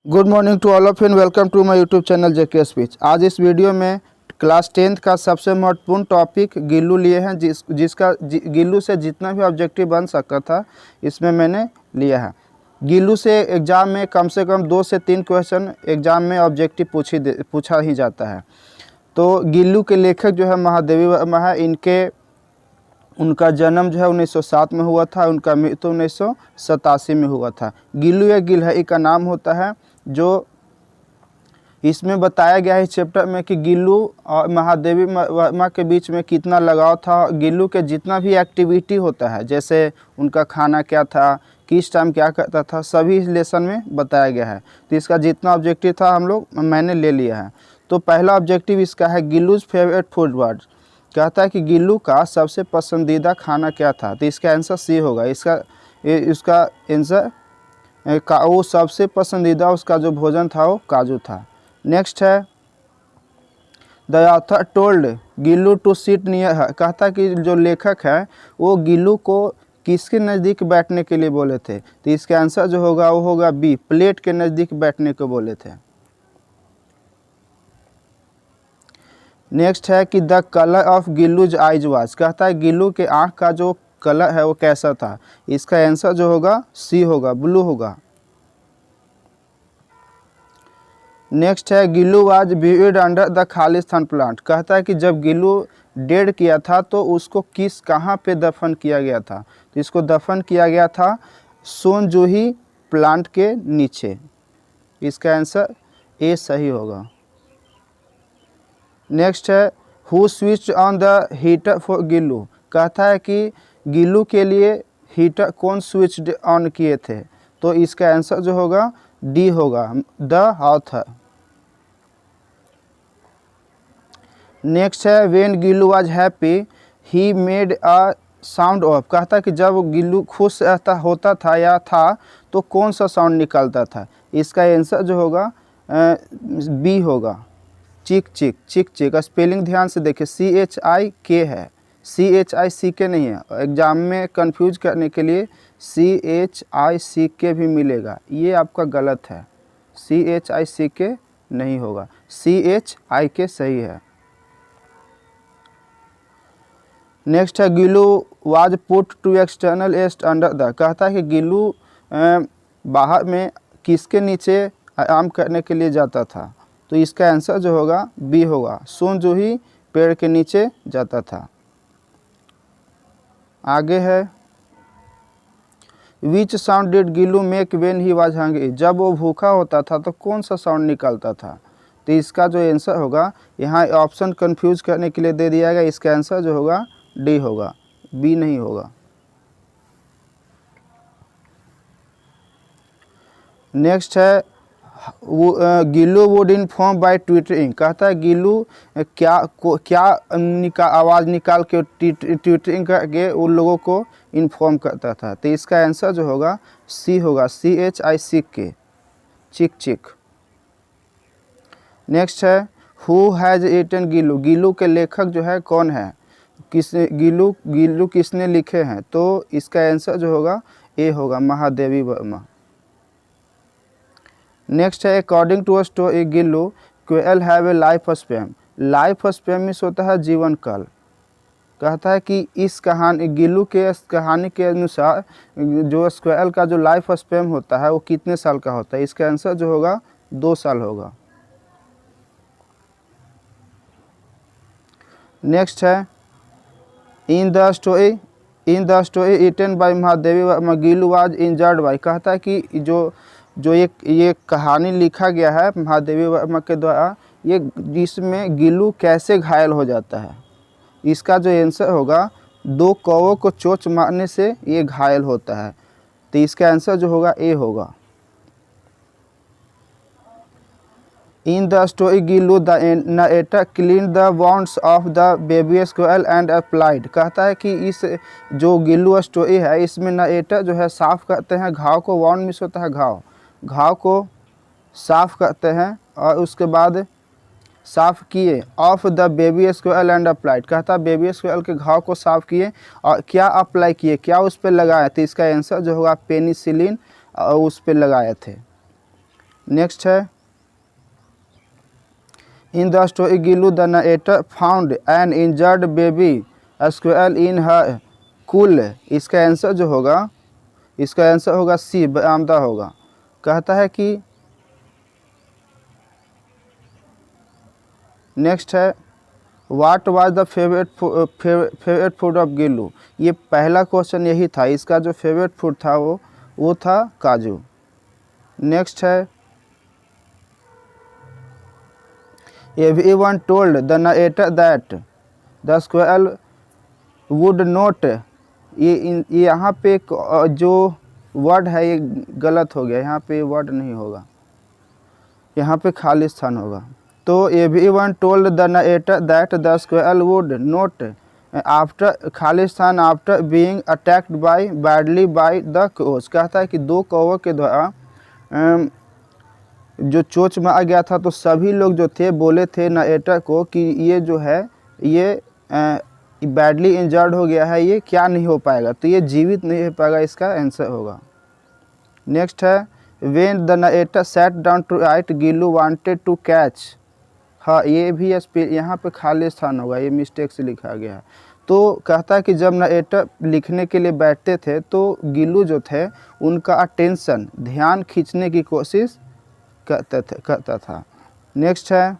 Good morning to all of you and welcome to my YouTube channel JK speech. आज इस video में class 10th का सबसे महत्वपूर्ण टॉपिक गिल्लू लिए हैं, जिसका गिल्लू से जितना भी ऑब्जेक्टिव बन सकता था इसमें मैंने लिया है। गिल्लू से एग्ज़ाम में कम से कम 2 से 3 क्वेश्चन एग्ज़ाम में ऑब्जेक्टिव पूछा ही जाता है। तो गिल्लू के लेखक जो है महादेवी वर्मा है। उनका जन्म जो है 1907 में हुआ था, उनका मृत्यु 1987 में हुआ था। गिल्लू या गिलहरी का नाम होता है जो इसमें बताया गया है इस चैप्टर में कि गिल्लू और महादेवी वर्मा के बीच में कितना लगाव था। गिल्लू के जितना भी एक्टिविटी होता है, जैसे उनका खाना क्या था, किस टाइम क्या करता था, सभी इस लेसन में बताया गया है। तो इसका जितना ऑब्जेक्टिव था मैंने ले लिया है। तो पहला ऑब्जेक्टिव इसका है गिल्लूज फेवरेट फूड वर्ड। कहता है कि गिल्लू का सबसे पसंदीदा खाना क्या था। तो इसका आंसर सी होगा। इसका आंसर वो सबसे पसंदीदा उसका जो भोजन था वो काजू था। नेक्स्ट है the author told Gillu to sit near. कहता है कि जो लेखक है वो गिल्लू को किसके नज़दीक बैठने के लिए बोले थे। तो इसका आंसर जो होगा वो होगा बी, प्लेट के नज़दीक बैठने को बोले थे। नेक्स्ट है कि the colour of Gillu's ice was. कहता है गिल्लू के आँख का जो कलर है वो कैसा था। इसका आंसर जो होगा सी होगा, ब्लू होगा। नेक्स्ट है Gillu was buried under the Khalistan plant. कहता है कि जब गिल्लू डेड किया था तो उसको कहाँ पे दफन किया गया था। तो इसको दफन किया गया था सोनजूही प्लांट के नीचे। इसका आंसर ए सही होगा। नेक्स्ट है who switch on the heater for Gillu. कहता है कि गिल्लू के लिए हीटर कौन स्विच ऑन किए थे। तो इसका आंसर जो होगा डी होगा, द ऑथर। नेक्स्ट है when Gillu was happy he made a sound of. कहता है कि जब गिल्लू खुश होता था या था तो कौन सा साउंड निकलता था। इसका आंसर जो होगा बी होगा, चिक चिक, चिक चिक। स्पेलिंग ध्यान से देखिए, CHIK है, CHICK नहीं है। एग्जाम में कंफ्यूज करने के लिए CHICK भी मिलेगा, ये आपका गलत है। CHICK नहीं होगा, CHIK सही है। नेक्स्ट है Gillu was put to external एस्ट अंडर द। कहता है कि गिल्लू बाहर में किसके नीचे आराम करने के लिए जाता था। तो इसका आंसर जो होगा बी होगा, सोनजूही पेड़ के नीचे जाता था। आगे है विच sound did Gillu make when he was hungry. जब वो भूखा होता था तो कौन सा साउंड निकलता था। तो इसका जो आंसर होगा, यहाँ ऑप्शन कंफ्यूज करने के लिए दे दिया गया। इसका आंसर जो होगा डी होगा, बी नहीं होगा। नेक्स्ट है Gillu would inform bye twittering. कहता है गिल्लू क्या आवाज़ निकाल के ट्विटरिंग करके उन लोगों को इन्फॉर्म करता था। तो इसका आंसर जो होगा सी होगा, CHICK, चिक चिक। नेक्स्ट है who has eaten Gillu. Gillu के लेखक जो है कौन है, गिल्लू किसने लिखे हैं। तो इसका आंसर जो होगा ए होगा, महादेवी वर्मा। नेक्स्ट है according to a story Gillu squirrel have a life span. Life span means होता है जीवन काल। कहता है कि इस कहानी, गिल्लू के कहानी के अनुसार जो स्क्वेल का जो लाइफ स्पैन होता है वो कितने साल का होता है। इसका आंसर जो होगा 2 साल होगा। नेक्स्ट है in the story written by Mahadevi Verma Gillu was injured by. कहता है कि जो ये कहानी लिखा गया है महादेवी वर्मा के द्वारा, ये जिसमें गिल्लू कैसे घायल हो जाता है। इसका जो आंसर होगा 2 कौवों को चोंच मारने से ये घायल होता है। तो इसका आंसर जो होगा ए होगा। इन the story Gillu the narrator clean the wands of the baby स्क्वेल and applied. कहता है कि इस जो गिल्लू स्टोरी है इसमें नरेटर जो है साफ़ करते हैं घाव को। वॉन्ड मिस होता है घाव को साफ़ करते हैं और उसके बाद साफ़ किए of the baby स्क्वेल and applied. कहता है बेबी स्क्वेल के घाव को साफ़ किए और क्या अप्लाई किए, क्या उस पर लगाए थे। इसका आंसर जो होगा पेनिसिलिन उस पर लगाए थे। नेक्स्ट है in the story Gillu the narrator found an injured baby स्क्वेल in her cool. इसका आंसर जो होगा, इसका आंसर होगा सी, बरामदा होगा। कहता है कि नेक्स्ट है what was the favourite food of Gillu. ये पहला क्वेश्चन यही था, इसका जो फेवरेट फूड था वो था काजू। नेक्स्ट है everyone told the narrator that the स्क्वेल would not. ये यहाँ पे जो वर्ड है ये गलत हो गया, यहाँ पे वर्ड नहीं होगा, यहाँ पे खाली स्थान होगा। तो everyone told the narrator that the स्क्वेल would not after खाली स्थान after being attacked by badly by the crotch. कहता है कि 2 कौवों के द्वारा जो चोंच में आ गया था, तो सभी लोग जो थे बोले थे नरेटर को कि ये जो है ये बैडली इंजर्ड हो गया है, ये क्या नहीं हो पाएगा, तो ये जीवित नहीं हो पाएगा, इसका आंसर होगा। नेक्स्ट है when the narrator sat down to write Gillu wanted to catch. हाँ, ये भी यहाँ पे खाली स्थान होगा, ये मिस्टेक से लिखा गया है। तो कहता है कि जब नरेटर लिखने के लिए बैठते थे तो गिल्लू जो थे उनका अटेंशन, ध्यान खींचने की कोशिश करता था। नेक्स्ट है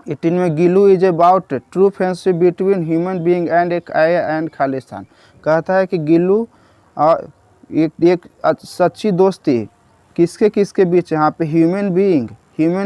18 में Gillu is about true friendship between human being and एक एंड खालिस्तान। कहता है कि गिल्लू एक सच्ची दोस्ती किसके किसके बीच, यहाँ पे ह्यूमन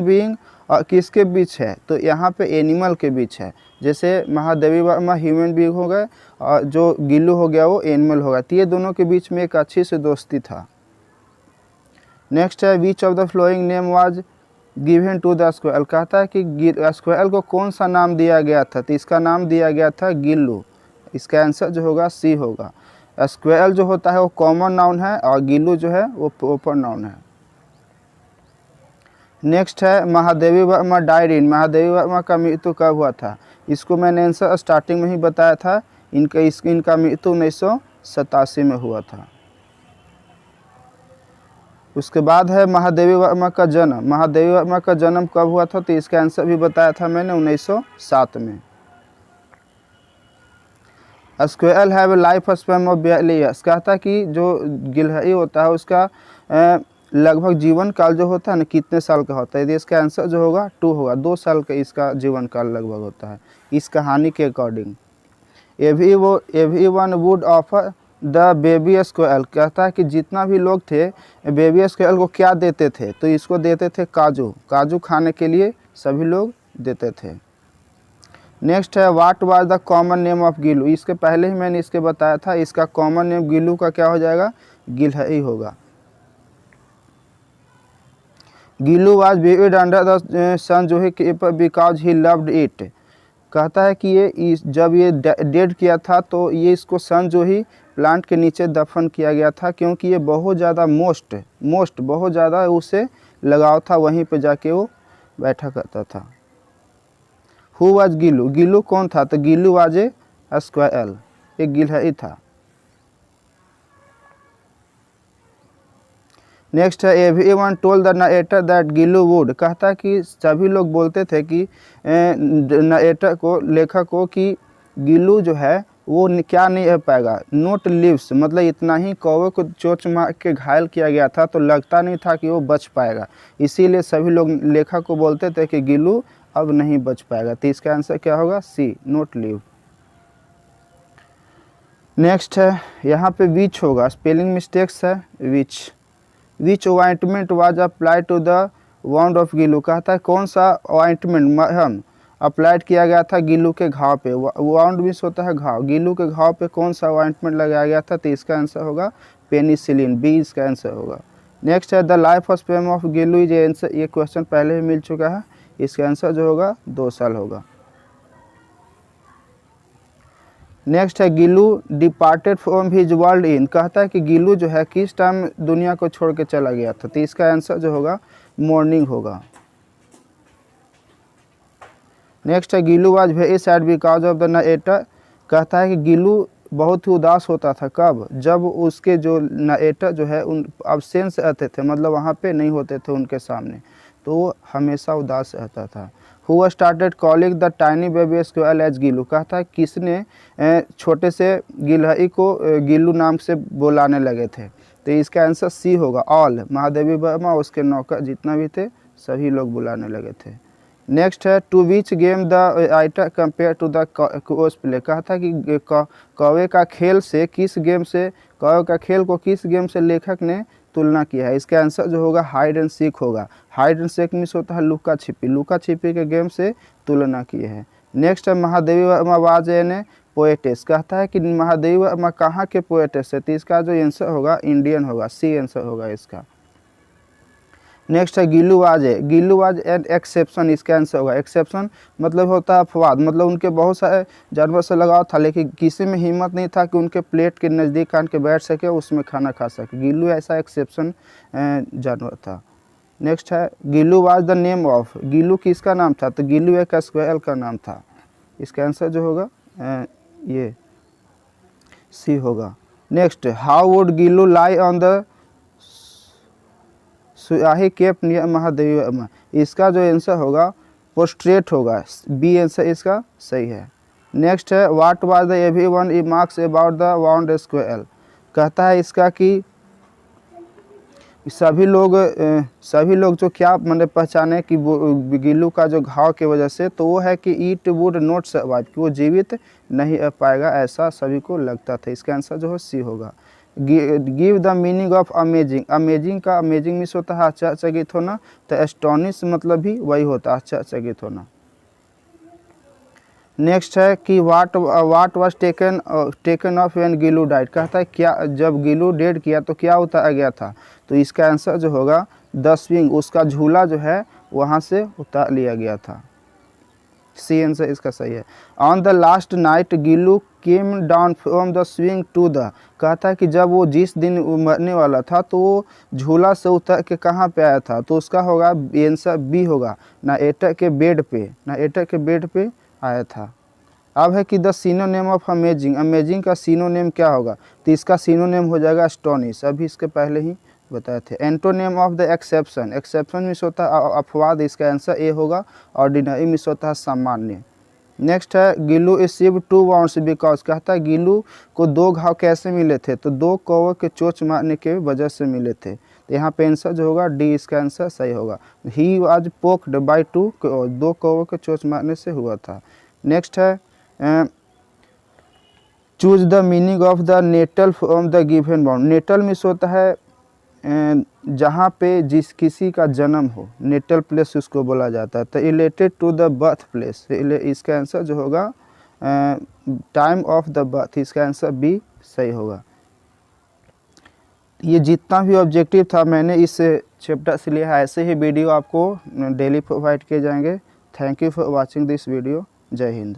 बीइंग और किसके बीच है, तो यहाँ पे एनिमल के बीच है। जैसे महादेवी वर्मा ह्यूमन बीइंग हो गए और जो गिल्लू हो गया वो एनिमल होगा, तो ये दोनों के बीच में एक अच्छी सी दोस्ती था। नेक्स्ट है which of the following name was given to the squirrel. कहता है कि स्क्वेल को कौन सा नाम दिया गया था, तो इसका नाम दिया गया था गिल्लू। इसका आंसर जो होगा सी होगा। स्क्वेल जो होता है वो कॉमन नाउन है और गिल्लू जो है वो प्रॉपर नाउन है। नेक्स्ट है महादेवी वर्मा डाइड इन। महादेवी वर्मा का मृत्यु कब हुआ था, इसको मैंने आंसर स्टार्टिंग में ही बताया था। इनका मृत्यु 1987 में हुआ था। उसके बाद है महादेवी वर्मा का जन्म। महादेवी वर्मा का जन्म कब हुआ था, तो इसका आंसर भी बताया था मैंने 1907 में। Squirrel have a life span of 42 years. कहता है कि जो गिलहरी होता है उसका लगभग जीवन काल जो होता है ना कितने साल का होता है, यदि इसका आंसर जो होगा 2 होगा, 2 साल का इसका जीवन काल लगभग होता है इस कहानी के according. Everyone would offer the baby squirrel. कहता है कि जितना भी लोग थे बेबी स्क्वेल को क्या देते थे, तो इसको देते थे काजू खाने के लिए सभी लोग देते थे। नेक्स्ट है what was the common name of Gillu. इसके पहले ही मैंने इसके बताया था, इसका कॉमन नेम गिल्लू का क्या हो जाएगा, गिलहरी होगा। गिल्लू वाज बेबीड अंडर द सन जो है बिकॉज ही लव्ड इट। कहता है कि ये जब ये डेड किया था तो ये इसको सन जो ही प्लांट के नीचे दफन किया गया था, क्योंकि ये बहुत ज़्यादा बहुत ज़्यादा उसे लगाव था, वहीं पे जाके वो बैठा करता था। हु वाज गिल्लू, गिल्लू कौन था, तो गिल्लू वाज ए स्क्वेल, एक गिलहरी था। नेक्स्ट है everyone told the narrator that Gillu would. कहता है कि सभी लोग बोलते थे कि नरेटर को, लेखक को, कि गिल्लू जो है वो क्या नहीं हो पाएगा, नोट लिव्स, मतलब इतना ही कौवे को चोंच मार के घायल किया गया था तो लगता नहीं था कि वो बच पाएगा, इसीलिए सभी लोग लेखक को बोलते थे कि गिल्लू अब नहीं बच पाएगा। तो इसका आंसर क्या होगा, सी, नोट लिव। नेक्स्ट है यहाँ पे विच होगा, स्पेलिंग मिस्टेक्स है which ointment was apply to the wound of Gillu. कहता है कौन सा ऑइंटमेंट, मरहम अप्लाइड किया गया था गिल्लू के घाव पे। वाउंड मीन्स होता है घाव, गिल्लू के घाव पे कौन सा ऑइंटमेंट लगाया गया था, तो इसका आंसर होगा पेनिसिलिन, बी इसका आंसर होगा। नेक्स्ट है the life of span of Gillu is answer. ये क्वेश्चन पहले ही मिल चुका है, इसका आंसर जो होगा 2 साल होगा। नेक्स्ट है Gillu departed from his world in. कहता है कि गिल्लू जो है किस टाइम दुनिया को छोड़ के चला गया था, तो इसका आंसर जो होगा मॉर्निंग होगा। नेक्स्ट है Gillu was very sad because of the narrator. कहता है कि गिल्लू बहुत ही उदास होता था। कब? जब उसके जो नरेटर जो है उन अब्सेंस रहते थे, मतलब वहाँ पे नहीं होते थे उनके सामने, तो वो हमेशा उदास रहता था। Who started calling the tiny baby squirrel as Gillu, कहता है किसने छोटे से गिलहरी को गिल्लू नाम से बुलाने लगे थे। तो इसका आंसर सी होगा, ऑल। महादेवी वर्मा उसके नौकर जितना भी थे सभी लोग बुलाने लगे थे। नेक्स्ट है, to which game the writer compare to the crows play, कहता है कि कौवे का खेल से किस गेम से, कौवे का खेल को किस गेम से लेखक ने तुलना किया है। इसका आंसर जो होगा हाइड एंड सीक होगा। हाइड एंड सीक मीन्स होता है लुका छिपी, लुका छिपी के गेम से तुलना किए हैं। नेक्स्ट है, Mahadevi Verma was an poetess, कहता है कि महादेवी वर्मा कहाँ के पोएटेस है। तो इसका जो आंसर होगा इंडियन होगा, सी आंसर होगा इसका। नेक्स्ट है, गिल्लू वाज है, गिल्लू वाज एन एक्सेप्शन, इसका आंसर होगा। एक्सेप्शन मतलब होता है अपवाद, मतलब उनके बहुत सारे जानवर से लगाव था लेकिन किसी में हिम्मत नहीं था कि उनके प्लेट के नज़दीक आन के बैठ सके, उसमें खाना खा सके। गिल्लू ऐसा एक्सेप्शन जानवर था। नेक्स्ट है, Gillu was the name of, Gillu किसका नाम था। तो गिल्लू एक स्क्वेल का नाम था। इसका आंसर जो होगा ये सी होगा। Next, how would Gillu lie on the surahi kept near Mahadevi Verma, इसका जो आंसर होगा पोस्ट्रेट होगा, बी आंसर इसका सही है। नेक्स्ट है, what was the everyone remarks about the wound squirrel, कहता है इसका कि सभी लोग जो क्या मैंने पहचाने कि गिल्लू का जो घाव की वजह से, तो वो है कि ईट वुड नॉट सर्वाइव, कि वो जीवित नहीं रह पाएगा, ऐसा सभी को लगता था। इसका आंसर जो है सी होगा। Give the meaning of amazing, amazing का अमेजिंग मिस होता है आश्चर्यचकित होना, तो एस्टोनिश मतलब भी वही होता है आश्चर्यचकित होना। नेक्स्ट है कि what was taken of when Gillu died, कहता है क्या जब गिल्लू डेड किया तो क्या उतारा गया था। तो इसका आंसर जो होगा द स्विंग, उसका झूला जो है वहाँ से उतार लिया गया था। सी आंसर इसका सही है। On the last night Gillu came down from the swing to the, कहता है कि जब वो जिस दिन मरने वाला था तो वो झूला से उतर के कहाँ पे आया था। तो उसका होगा आंसर बी होगा, नरेटर के बेड पे, नरेटर के बेड पे आया था। अब है कि the synonym of amazing, amazing का सिनोनिम क्या होगा। तो इसका सिनोनिम हो जाएगा एस्टोनिश, अभी इसके पहले ही बताए थे। Antonym of the exception, exception miss होता है अपवाद, इसका आंसर ए होगा। ऑर्डिनरी मिस होता है सामान्य। नेक्स्ट है, गिल्लू रिसीव 2 वाउंड्स बिकॉज, कहता है गिल्लू को 2 घाव कैसे मिले थे। तो 2 कौवे के चोंच मारने के वजह से मिले थे। तो यहाँ पे आंसर जो होगा डी, इसका आंसर सही होगा। ही वाज पोक्ड बाय 2 कौवे के चोंच मारने से हुआ था। नेक्स्ट है, choose the meaning of the natal from the given bound, natal means होता है जहाँ पे जिस किसी का जन्म हो, नेटल प्लेस उसको बोला जाता है। तो related to the birth place, इसका आंसर जो होगा टाइम ऑफ द बर्थ, इसका आंसर बी सही होगा। ये जितना भी ऑब्जेक्टिव था मैंने इस चैप्टर से लिया है, ऐसे ही वीडियो आपको डेली प्रोवाइड किए जाएंगे। Thank you for watching this video. जय हिंद।